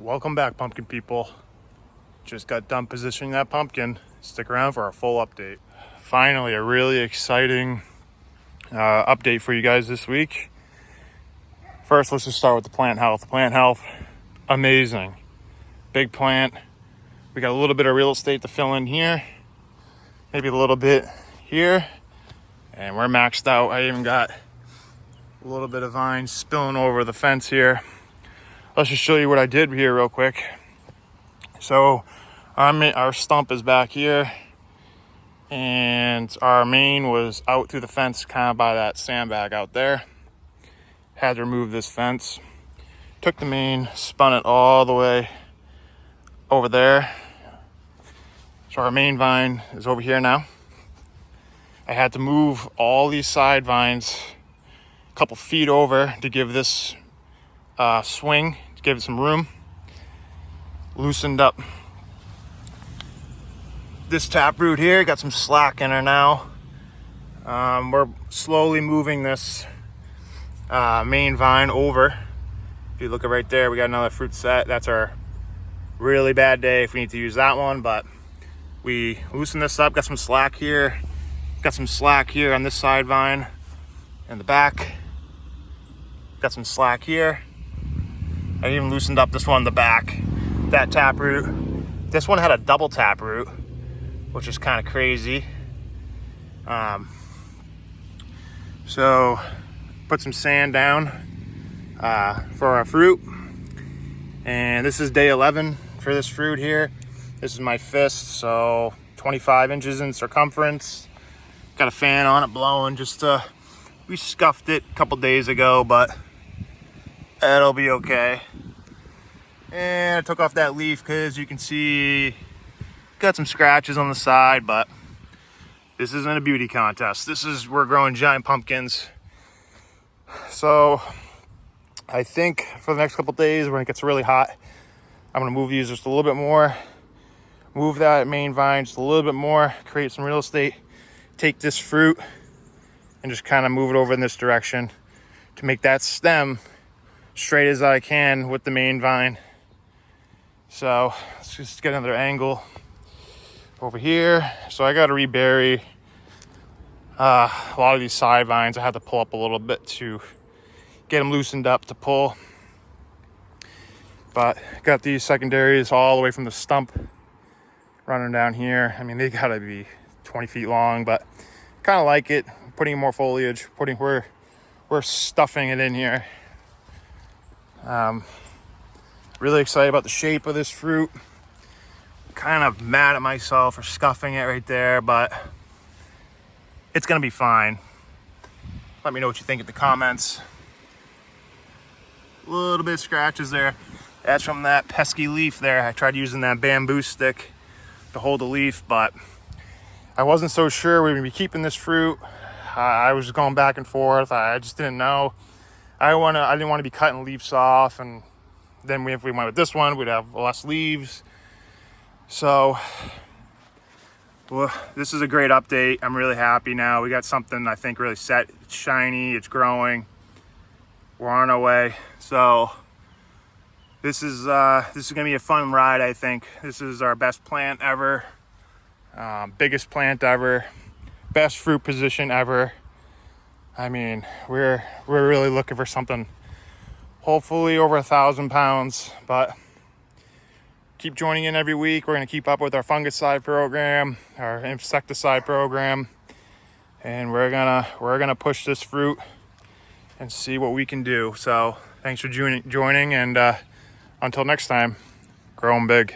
Welcome back, pumpkin people. Just got done positioning that pumpkin. Stick around for our full update. Finally, a really exciting update for you guys this week. First, let's just start with the plant health. Plant health, amazing. Big plant. We got a little bit of real estate to fill in here. Maybe a little bit here. And we're maxed out. I even got a little bit of vines spilling over the fence here. Let's just show you what I did here real quick. So our stump is back here, and our main was out through the fence, kind of by that sandbag out there. Had to remove this fence. Took the main, spun it all the way over there. So our main vine is over here now. I had to move all these side vines a couple feet over to give this swing, to give it some room. Loosened up this taproot here, got some slack in her now. We're slowly moving this main vine over. If you look at right there, we got another fruit set. That's our really bad day if we need to use that one, but we loosened this up, got some slack here, got some slack here on this side vine in the back, got some slack here. I even loosened up this one in the back, that taproot. This one had a double taproot, which is kind of crazy. So put some sand down for our fruit. And this is day 11 for this fruit here. This is my fist, so 25 inches in circumference. Got a fan on it blowing, we scuffed it a couple days ago, but it'll be okay. And I took off that leaf because you can see got some scratches on the side, but this isn't a beauty contest. We're growing giant pumpkins. So I think for the next couple days when it gets really hot, I'm gonna move these just a little bit more, move that main vine just a little bit more, create some real estate, take this fruit and just kind of move it over in this direction to make that stem straight as I can with the main vine. So let's just get another angle over here. So I got to rebury a lot of these side vines. I had to pull up a little bit to get them loosened up to pull. But got these secondaries all the way from the stump running down here. I mean, they got to be 20 feet long, but kind of like it. Putting more foliage, we're stuffing it in here. Really excited about the shape of this fruit. Kind of mad at myself for scuffing it right there, but it's gonna be fine. Let me know what you think in the comments. A little bit of scratches there. That's from that pesky leaf there. I tried using that bamboo stick to hold the leaf, but I wasn't so sure we would be keeping this fruit. I was going back and forth. I just didn't know. I didn't want to be cutting leaves off, and then if we went with this one, we'd have less leaves. So, well, this is a great update. I'm really happy now. We got something I think really set. It's shiny. It's growing. We're on our way. So this is gonna be a fun ride. I think this is our best plant ever, biggest plant ever, best fruit position ever. I mean, we're really looking for something hopefully over 1,000 pounds, but keep joining in every week. We're going to keep up with our fungicide program, our insecticide program, and we're gonna push this fruit and see what we can do. So thanks for joining, and until next time, grow 'em big.